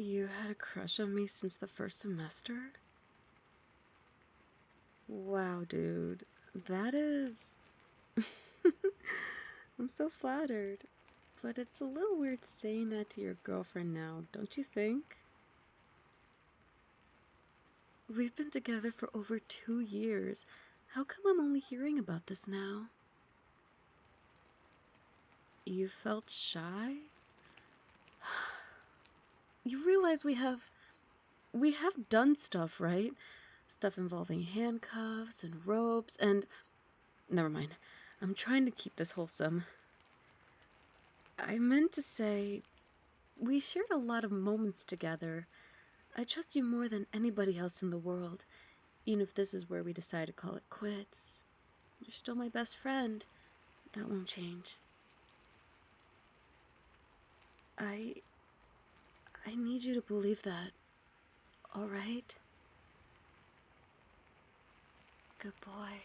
You had a crush on me since the first semester? Wow, dude. That is... I'm so flattered. But it's a little weird saying that to your girlfriend now, don't you think? We've been together for over 2 years. How come I'm only hearing about this now? You felt shy? You realize we have done stuff, right? Stuff involving handcuffs and ropes and... Never mind. I'm trying to keep this wholesome. I meant to say, we shared a lot of moments together. I trust you more than anybody else in the world, even if this is where we decide to call it quits. You're still my best friend. That won't change. I need you to believe that, all right? Good boy.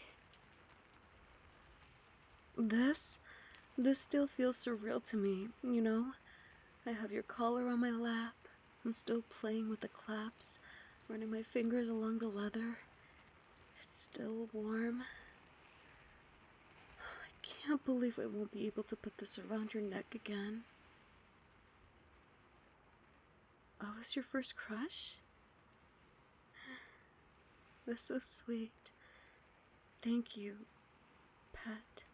This still feels surreal to me, you know? I have your collar on my lap. I'm still playing with the claps, running my fingers along the leather. It's still warm. I can't believe I won't be able to put this around your neck again. I was your first crush? That's so sweet. Thank you, pet.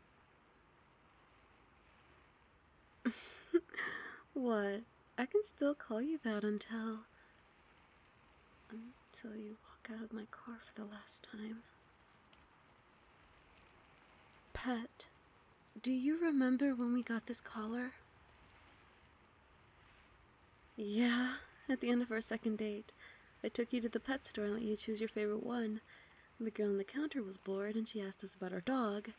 What? I can still call you that until you walk out of my car for the last time. Pet, do you remember when we got this collar? Yeah, at the end of our second date. I took you to the pet store and let you choose your favorite one. The girl on the counter was bored and she asked us about our dog.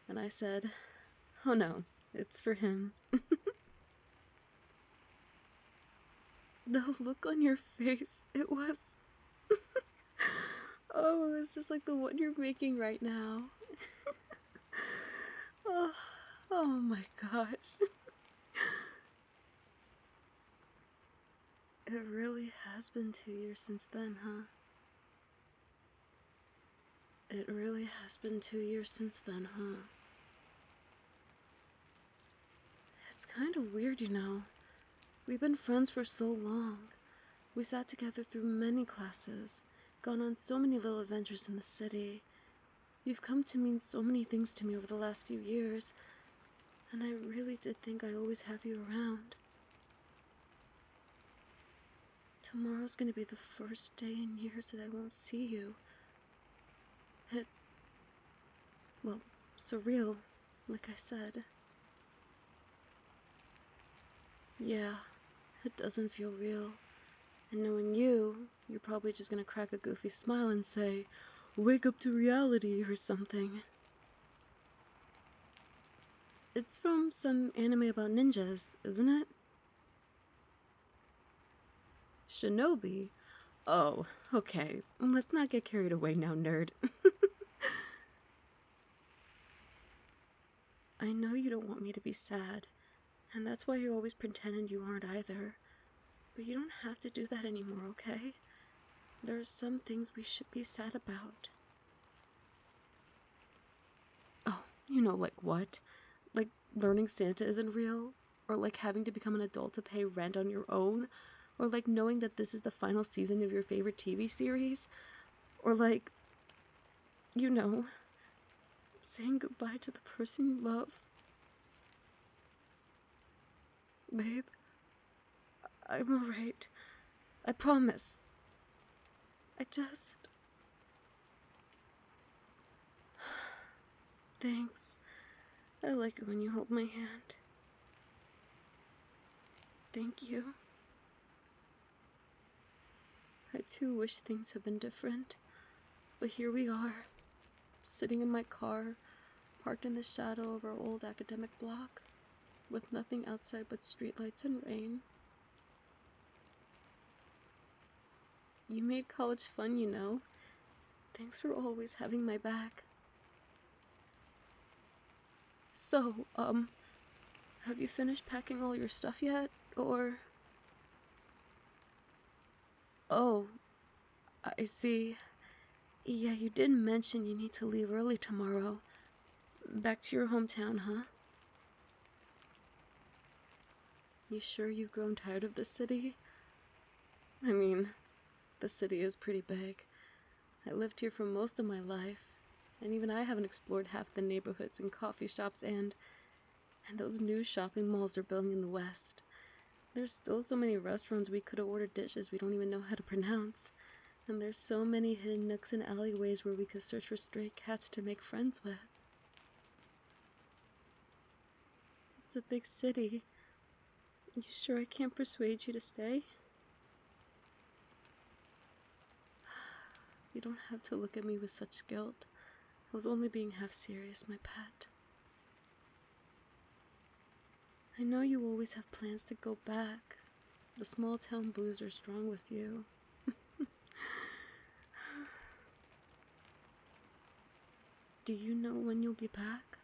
And I said, oh no, it's for him. The look on your face, it was... Oh, it was just like the one you're making right now. Oh my gosh. It really has been 2 years since then, huh? It really has been 2 years since then, huh? It's kind of weird, you know. We've been friends for so long. We sat together through many classes, gone on so many little adventures in the city. You've come to mean so many things to me over the last few years, and I really did think I always have you around. Tomorrow's gonna be the first day in years that I won't see you. It's, well, surreal, like I said. Yeah, it doesn't feel real. And knowing you, you're probably just gonna crack a goofy smile and say, wake up to reality or something. It's from some anime about ninjas, isn't it? Shinobi? Oh, okay. Let's not get carried away now, nerd. I know you don't want me to be sad, and that's why you're always pretending you aren't either. But you don't have to do that anymore, okay? There are some things we should be sad about. Oh, you know, like what? Like learning Santa isn't real? Or like having to become an adult to pay rent on your own? Or like knowing that this is the final season of your favorite TV series? Or like, you know, saying goodbye to the person you love? Babe, I'm alright. I promise. I just... Thanks. I like it when you hold my hand. Thank you. I too wish things had been different. But here we are, sitting in my car, parked in the shadow of our old academic block, with nothing outside but streetlights and rain. You made college fun, you know. Thanks for always having my back. So, have you finished packing all your stuff yet, or... Oh, I see. Yeah, you did mention you need to leave early tomorrow. Back to your hometown, huh? You sure you've grown tired of the city? I mean, the city is pretty big. I lived here for most of my life, and even I haven't explored half the neighborhoods and coffee shops and those new shopping malls they're building in the West. There's still so many restaurants we could have ordered dishes we don't even know how to pronounce. And there's so many hidden nooks and alleyways where we could search for stray cats to make friends with. It's a big city. You sure I can't persuade you to stay? You don't have to look at me with such guilt. I was only being half serious, my pet. I know you always have plans to go back. The small town blues are strong with you. Do you know when you'll be back?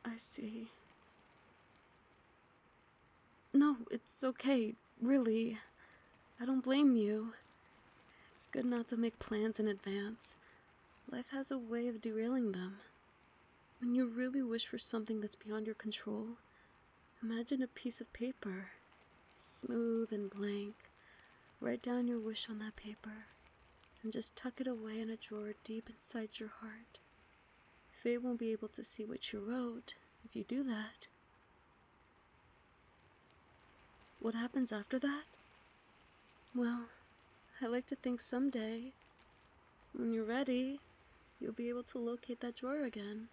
I see. No, it's okay, really. I don't blame you. It's good not to make plans in advance. Life has a way of derailing them. When you really wish for something that's beyond your control, imagine a piece of paper, smooth and blank. Write down your wish on that paper, and just tuck it away in a drawer deep inside your heart. Fate won't be able to see what you wrote if you do that. What happens after that? Well, I like to think someday, when you're ready, you'll be able to locate that drawer again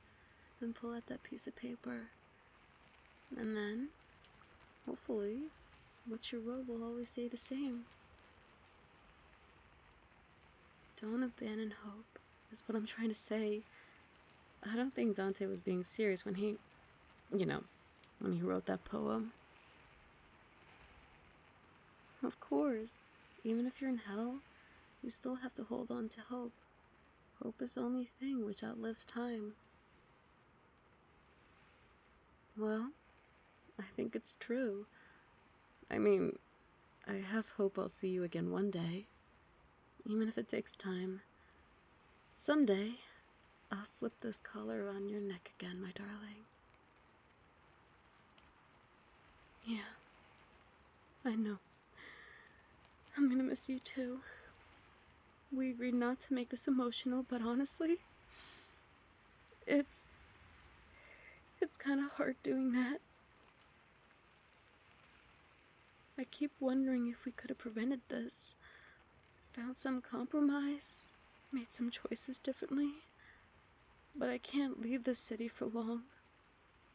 and pull out that piece of paper. And then, hopefully, what you wrote will always stay the same. Don't abandon hope, is what I'm trying to say. I don't think Dante was being serious when he wrote that poem. Of course, even if you're in hell, you still have to hold on to hope. Hope is the only thing which outlives time. Well, I think it's true. I mean, I have hope I'll see you again one day. Even if it takes time. Someday, I'll slip this collar on your neck again, my darling. Yeah, I know. I'm gonna miss you too. We agreed not to make this emotional, but honestly, it's kind of hard doing that. I keep wondering if we could have prevented this, found some compromise, made some choices differently. But I can't leave this city for long,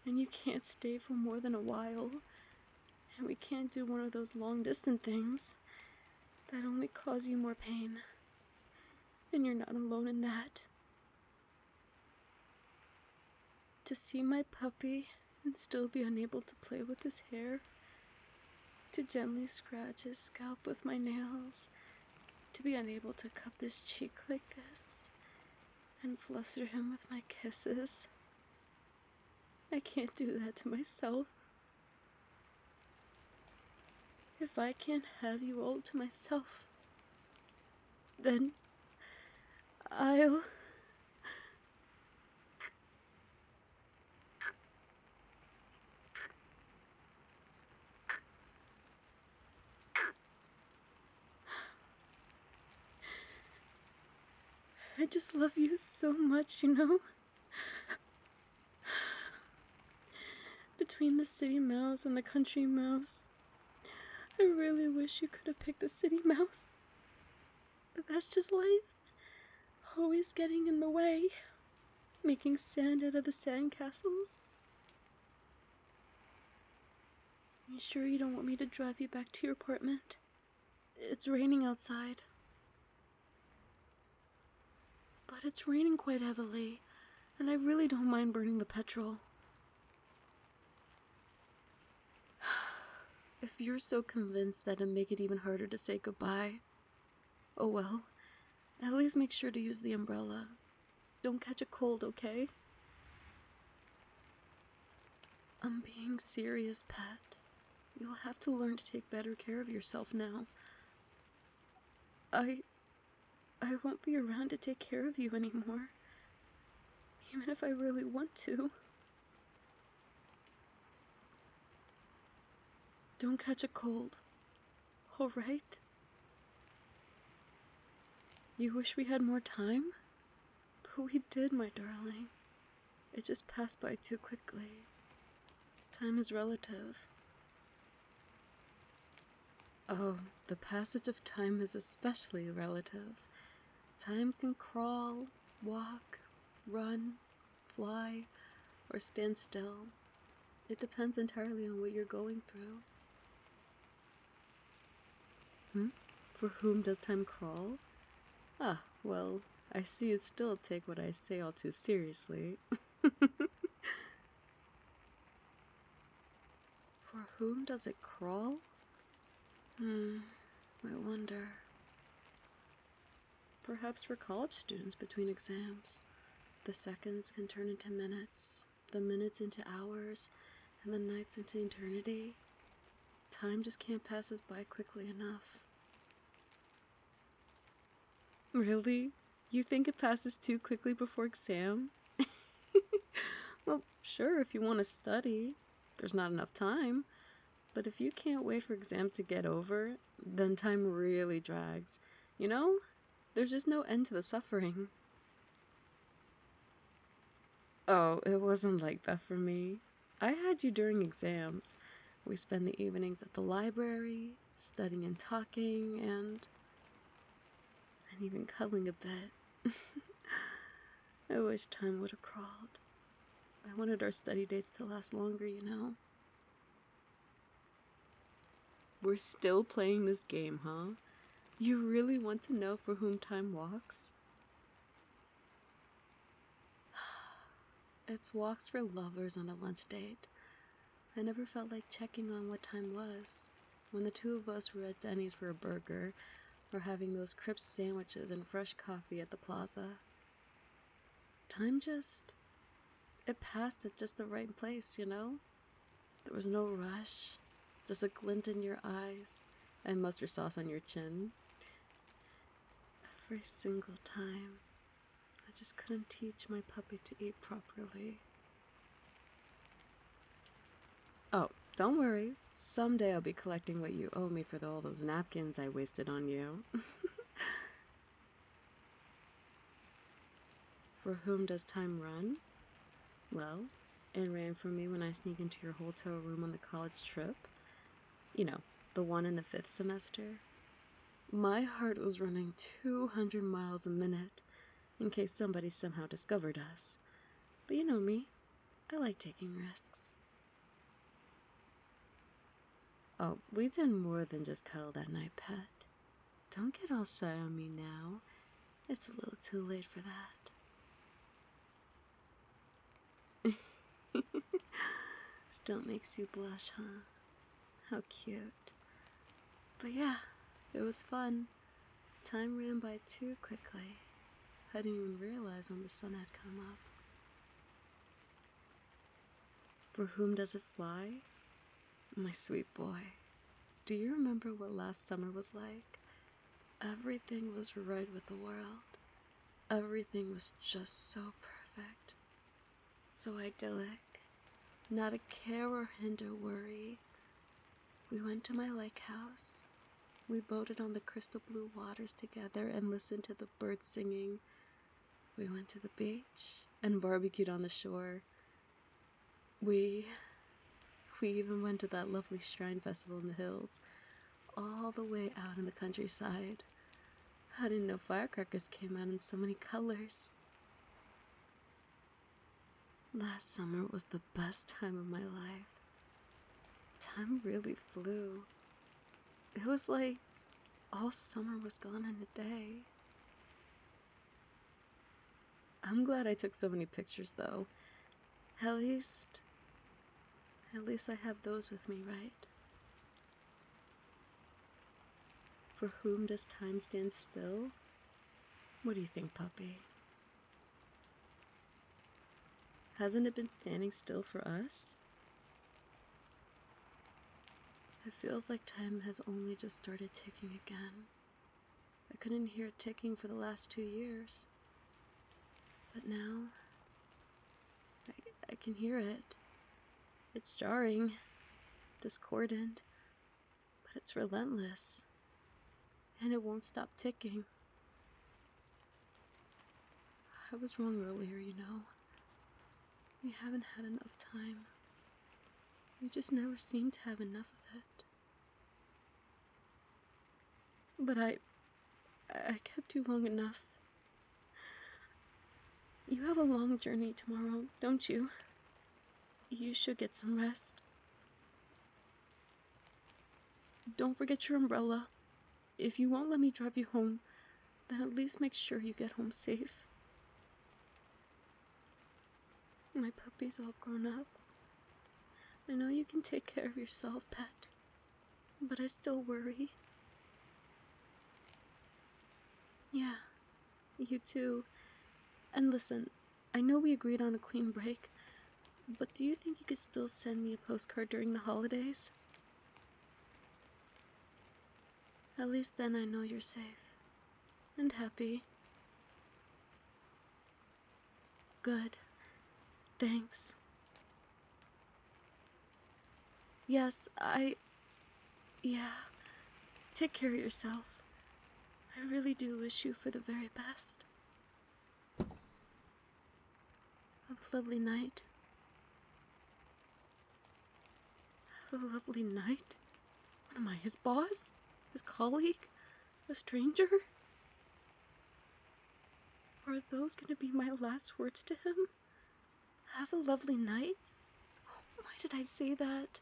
and you can't stay for more than a while, and we can't do one of those long-distance things that only cause you more pain, and you're not alone in that. To see my puppy and still be unable to play with his hair, to gently scratch his scalp with my nails, to be unable to cup his cheek like this, and fluster him with my kisses. I can't do that to myself. If I can't have you all to myself, then I'll... I just love you so much, you know? Between the city mouse and the country mouse, I really wish you could have picked the city mouse. But that's just life. Always getting in the way. Making sand out of the sandcastles. You sure you don't want me to drive you back to your apartment? It's raining outside. But it's raining quite heavily, and I really don't mind burning the petrol. If you're so convinced that it'll make it even harder to say goodbye, oh well, at least make sure to use the umbrella. Don't catch a cold, okay? I'm being serious, Pat. You'll have to learn to take better care of yourself now. I won't be around to take care of you anymore. Even if I really want to. Don't catch a cold. All right? You wish we had more time? But we did, my darling. It just passed by too quickly. Time is relative. Oh, the passage of time is especially relative. Time can crawl, walk, run, fly, or stand still. It depends entirely on what you're going through. For whom does time crawl? Ah, well, I see you'd still take what I say all too seriously. For whom does it crawl? I wonder. Perhaps for college students between exams. The seconds can turn into minutes, the minutes into hours, and the nights into eternity. Time just can't pass us by quickly enough. Really? You think it passes too quickly before exam? Well, sure, if you want to study. There's not enough time. But if you can't wait for exams to get over, then time really drags. You know? There's just no end to the suffering. Oh, it wasn't like that for me. I had you during exams. We spend the evenings at the library, studying and talking, and even cuddling a bit. I wish time would have crawled. I wanted our study dates to last longer, you know? We're still playing this game, huh? You really want to know for whom time walks? It's walks for lovers on a lunch date. I never felt like checking on what time was. When the two of us were at Denny's for a burger, or having those crisp sandwiches and fresh coffee at the plaza. Time it passed at just the right place, you know? There was no rush, just a glint in your eyes and mustard sauce on your chin. Every single time, I just couldn't teach my puppy to eat properly. Oh, don't worry. Someday I'll be collecting what you owe me for all those napkins I wasted on you. For whom does time run? Well, it ran for me when I sneaked into your hotel room on the college trip. You know, the one in the 5th semester. My heart was running 200 miles a minute in case somebody somehow discovered us. But you know me, I like taking risks. Oh, we did more than just cuddle that night, pet. Don't get all shy on me now. It's a little too late for that. Still makes you blush, huh? How cute. But yeah, it was fun. Time ran by too quickly. I didn't even realize when the sun had come up. For whom does it fly? My sweet boy, do you remember what last summer was like? Everything was right with the world. Everything was just so perfect. So idyllic. Not a care or hint or worry. We went to my lake house. We boated on the crystal blue waters together and listened to the birds singing. We went to the beach and barbecued on the shore. We even went to that lovely shrine festival in the hills, all the way out in the countryside. I didn't know firecrackers came out in so many colors. Last summer was the best time of my life. Time really flew. It was like all summer was gone in a day. I'm glad I took so many pictures, though. At least I have those with me, right? For whom does time stand still? What do you think, puppy? Hasn't it been standing still for us? It feels like time has only just started ticking again. I couldn't hear it ticking for the last 2 years. But now, I can hear it. It's jarring, discordant, but it's relentless. And it won't stop ticking. I was wrong earlier, you know. We haven't had enough time. We just never seem to have enough of it. But I kept you long enough. You have a long journey tomorrow, don't you? You should get some rest. Don't forget your umbrella. If you won't let me drive you home, then at least make sure you get home safe. My puppy's all grown up. I know you can take care of yourself, pet, but I still worry. Yeah, you too. And listen, I know we agreed on a clean break, but do you think you could still send me a postcard during the holidays? At least then I know you're safe and happy. Good. Thanks. Yes, yeah. Take care of yourself. I really do wish you for the very best. Have a lovely night. Have a lovely night? What am I, his boss? His colleague? A stranger? Are those going to be my last words to him? Have a lovely night? Why did I say that?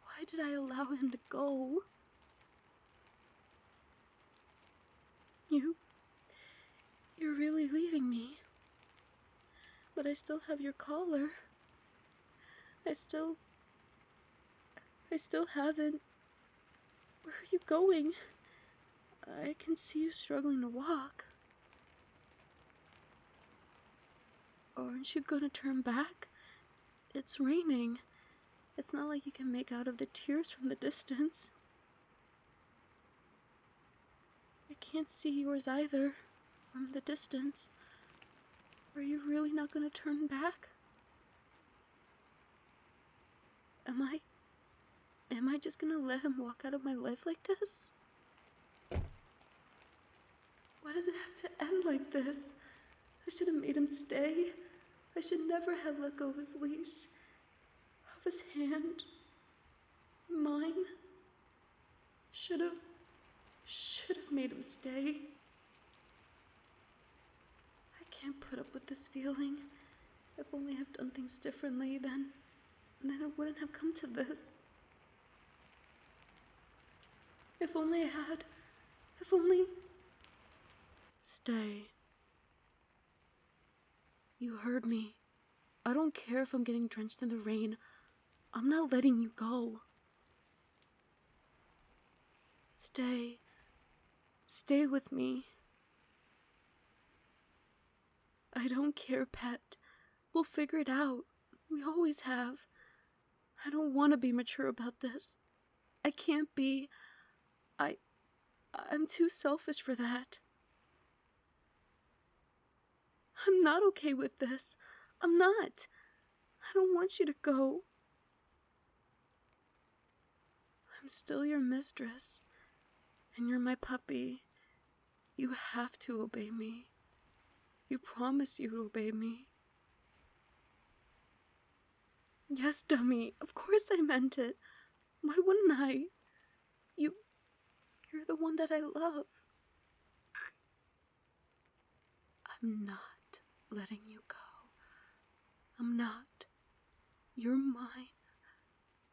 Why did I allow him to go? You're really leaving me. But I still have your collar. I still haven't... Where are you going? I can see you struggling to walk. Aren't you gonna turn back? It's raining. It's not like you can make out of the tears from the distance. I can't see yours either, from the distance. Are you really not gonna turn back? Am I just gonna let him walk out of my life like this? Why does it have to end like this? I should have made him stay. I should never have let go of his leash, of his hand, mine. Should have made him stay. I can't put up with this feeling. If only I've done things differently, then it wouldn't have come to this. If only I had. If only... Stay. You heard me. I don't care if I'm getting drenched in the rain. I'm not letting you go. Stay. Stay with me. I don't care, pet. We'll figure it out. We always have. I don't want to be mature about this. I can't be. I'm too selfish for that. I'm not okay with this. I'm not. I don't want you to go. I'm still your mistress. And you're my puppy. You have to obey me. You promised you'd obey me. Yes, dummy. Of course I meant it. Why wouldn't I? You're the one that I love. I'm not letting you go. I'm not. You're mine.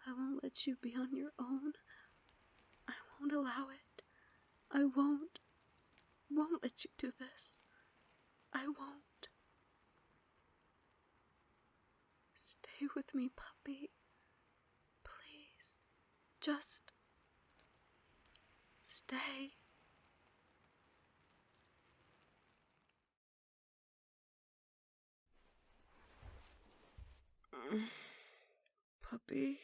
I won't let you be on your own. I won't allow it. I won't let you do this. I won't. Stay with me, puppy. Please. Just stay. Puppy.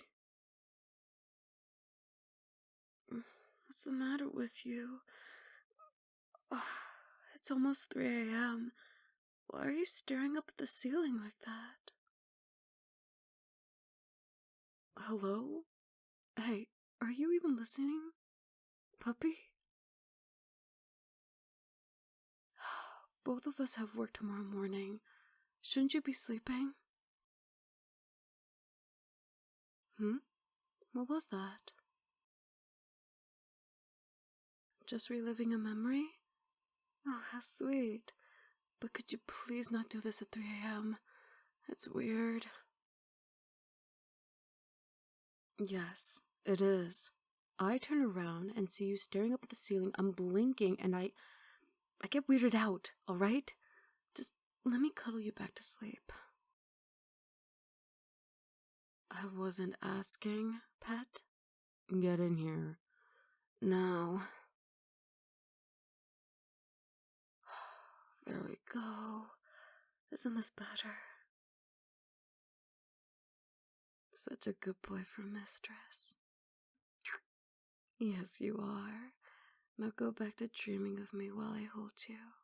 What's the matter with you? It's almost 3 a.m. Why are you staring up at the ceiling like that? Hello? Hey, are you even listening? Puppy? Both of us have work tomorrow morning. Shouldn't you be sleeping? What was that? Just reliving a memory? Oh, how sweet. But could you please not do this at 3 a.m.? It's weird. Yes, it is. I turn around and see you staring up at the ceiling. I'm blinking and I get weirded out, alright? Just let me cuddle you back to sleep. I wasn't asking, pet. Get in here. Now. There we go. Isn't this better? Such a good boy for mistress. Yes, you are. Now go back to dreaming of me while I hold you.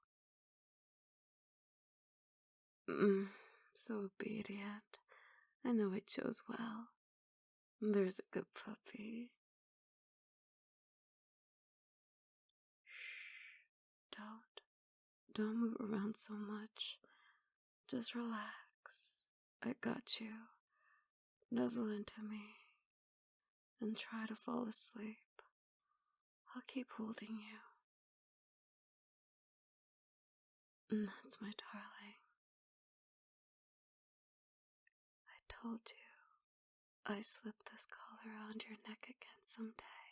So obedient. I know I chose well. There's a good puppy. Shh. Don't move around so much. Just relax. I got you. Nuzzle into me and try to fall asleep. I'll keep holding you. That's my darling. I told you I'd slip this collar around your neck again someday.